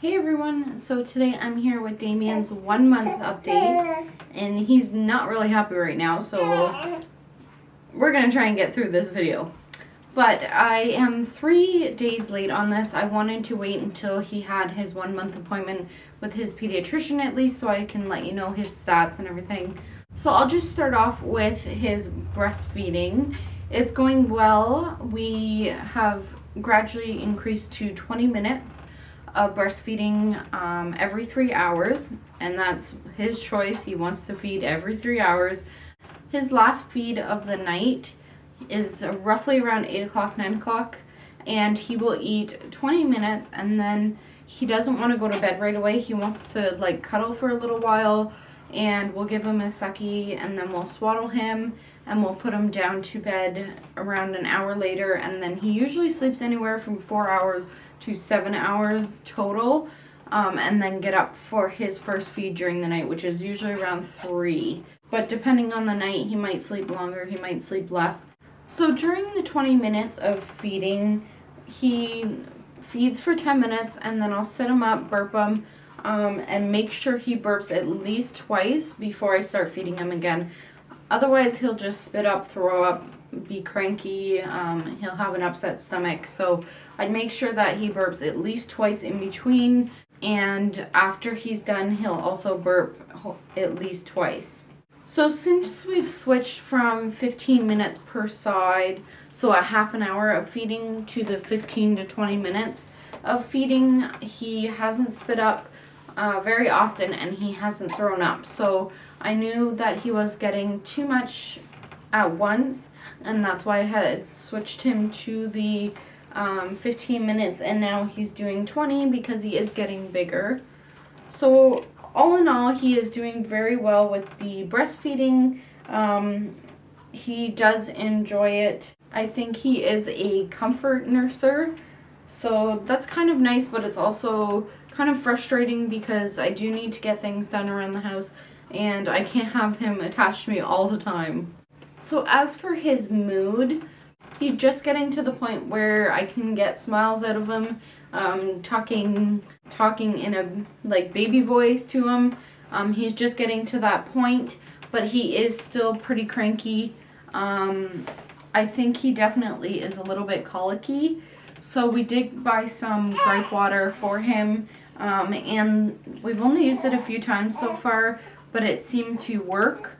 Hey everyone, so today I'm here with Damien's 1 month update, and he's not really happy right now, so we're going to try and get through this video. But I am 3 days late on this. I wanted to wait until he had his 1 month appointment with his pediatrician at least, so I can let you know his stats and everything. So I'll just start off with his breastfeeding. It's going well. We have gradually increased to 20 minutes of breastfeeding every 3 hours, and that's his choice. He wants to feed every 3 hours. His last feed of the night is roughly around 8 o'clock, 9 o'clock, and he will eat 20 minutes, and then he doesn't want to go to bed right away. He wants to like cuddle for a little while, and we'll give him his sucky, and then we'll swaddle him, and we'll put him down to bed around an hour later, and then he usually sleeps anywhere from 4 hours to 7 hours total, and then get up for his first feed during the night, which is usually around 3. But depending on the night, he might sleep longer, he might sleep less. So during the 20 minutes of feeding, he feeds for 10 minutes, and then I'll sit him up, burp him, and make sure he burps at least twice before I start feeding him again. Otherwise, he'll just spit up, throw up, be cranky, he'll have an upset stomach. So I'd make sure that he burps at least twice in between, and after he's done, he'll also burp at least twice. So since we've switched from 15 minutes per side, so a half an hour of feeding, to the 15 to 20 minutes of feeding, he hasn't spit up very often, and he hasn't thrown up. So I knew that he was getting too much at once, and that's why I had switched him to the 15 minutes, and now he's doing 20 because he is getting bigger. So all in all, he is doing very well with the breastfeeding. He does enjoy it. I think he is a comfort nurser, so that's kind of nice, but it's also kind of frustrating because I do need to get things done around the house, and I can't have him attached to me all the time. So as for his mood, he's just getting to the point where I can get smiles out of him, talking in a like baby voice to him. He's just getting to that point, but he is still pretty cranky. I think he definitely is a little bit colicky. So we did buy some gripe water for him, and we've only used it a few times so far, but it seemed to work.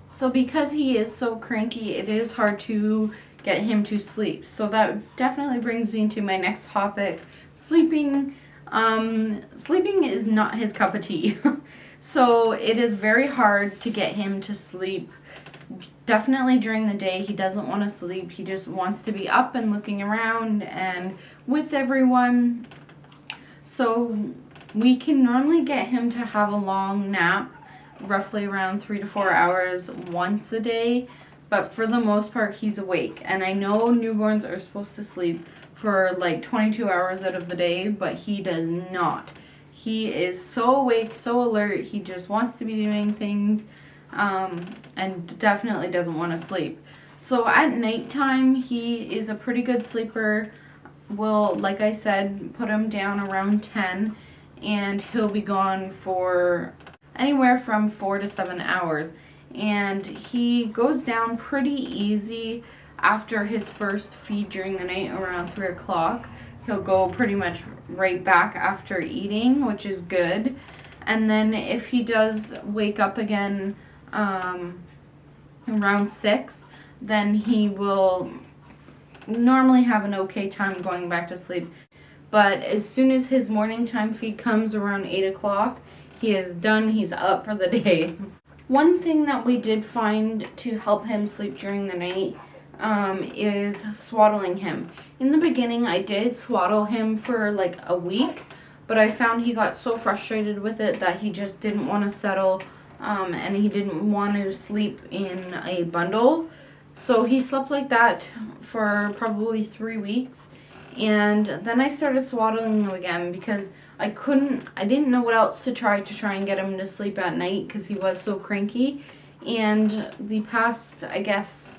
So because he is so cranky, it is hard to get him to sleep. So that definitely brings me to my next topic, sleeping. Sleeping is not his cup of tea. So it is very hard to get him to sleep. Definitely during the day, he doesn't want to sleep. He just wants to be up and looking around and with everyone. So we can normally get him to have a long nap, roughly around 3 to 4 hours once a day, but for the most part he's awake. And I know newborns are supposed to sleep for like 22 hours out of the day, but he does not. He is so awake, so alert, he just wants to be doing things, and definitely doesn't want to sleep. So at nighttime, he is a pretty good sleeper. We'll, like I said, put him down around 10, and he'll be gone for anywhere from 4 to 7 hours. And he goes down pretty easy after his first feed during the night around 3 o'clock. He'll go pretty much right back after eating, which is good. And then if he does wake up again around 6, then he will normally have an okay time going back to sleep. But as soon as his morning time feed comes around 8 o'clock, he is done, he's up for the day. One thing that we did find to help him sleep during the night is swaddling him. In the beginning, I did swaddle him for like a week, but I found he got so frustrated with it that he just didn't want to settle, and he didn't want to sleep in a bundle. So he slept like that for probably 3 weeks, and then I started swaddling him again because I didn't know what else to try and get him to sleep at night because he was so cranky. And the past, I guess,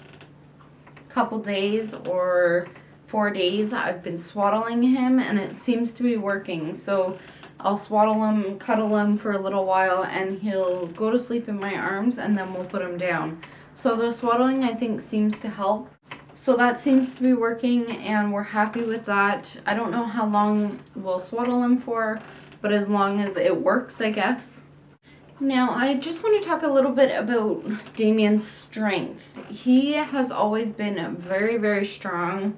couple days or 4 days, I've been swaddling him, and it seems to be working. So I'll swaddle him, cuddle him for a little while, and he'll go to sleep in my arms, and then we'll put him down. So the swaddling, I think, seems to help. So that seems to be working, and we're happy with that. I don't know how long we'll swaddle him for, but as long as it works, I guess. Now, I just want to talk a little bit about Damien's strength. He has always been very, very strong.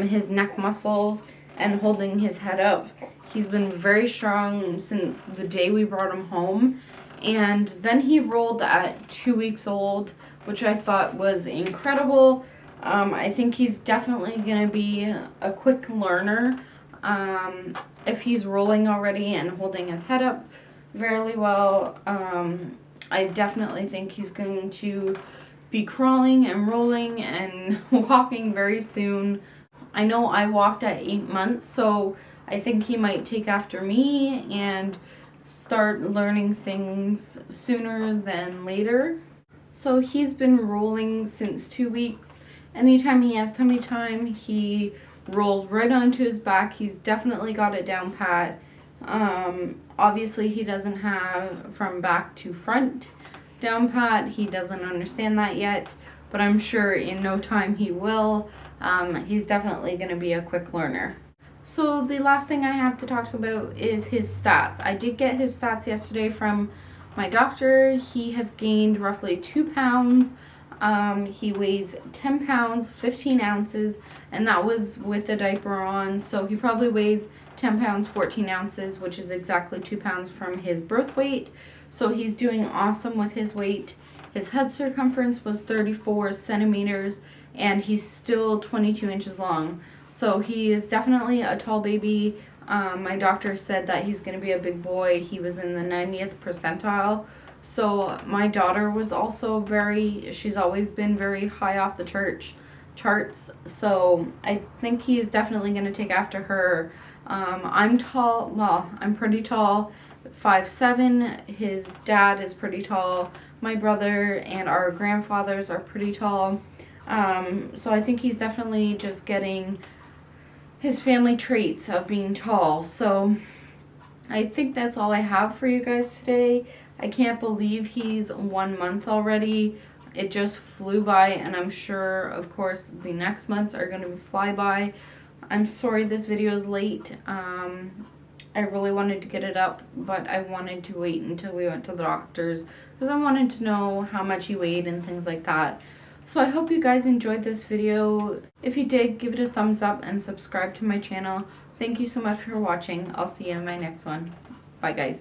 His neck muscles and holding his head up. He's been very strong since the day we brought him home. And then he rolled at 2 weeks old, which I thought was incredible. I think he's definitely going to be a quick learner. If he's rolling already and holding his head up fairly well, I definitely think he's going to be crawling and rolling and walking very soon. I know I walked at 8 months, so I think he might take after me and start learning things sooner than later. So he's been rolling since 2 weeks. Anytime he has tummy time, he rolls right onto his back. He's definitely got it down pat. Obviously he doesn't have from back to front down pat. He doesn't understand that yet, but I'm sure in no time he will. He's definitely going to be a quick learner. So the last thing I have to talk about is his stats. I did get his stats yesterday from my doctor. He has gained roughly 2 pounds. He weighs 10 pounds, 15 ounces, and that was with a diaper on. So he probably weighs 10 pounds, 14 ounces, which is exactly 2 pounds from his birth weight. So he's doing awesome with his weight. His head circumference was 34 centimeters, and he's still 22 inches long. So he is definitely a tall baby. My doctor said that he's going to be a big boy. He was in the 90th percentile. So my daughter was also she's always been very high off the charts. So I think he is definitely going to take after her. I'm tall, well, I'm pretty tall, 5'7". His dad is pretty tall. My brother and our grandfathers are pretty tall. So I think he's definitely just getting his family traits of being tall. So I think that's all I have for you guys today. I can't believe he's 1 month already. It just flew by, and I'm sure, of course, the next months are going to fly by. I'm sorry this video is late. I really wanted to get it up, but I wanted to wait until we went to the doctors because I wanted to know how much he weighed and things like that. So I hope you guys enjoyed this video. If you did, give it a thumbs up and subscribe to my channel. Thank you so much for watching. I'll see you in my next one. Bye, guys.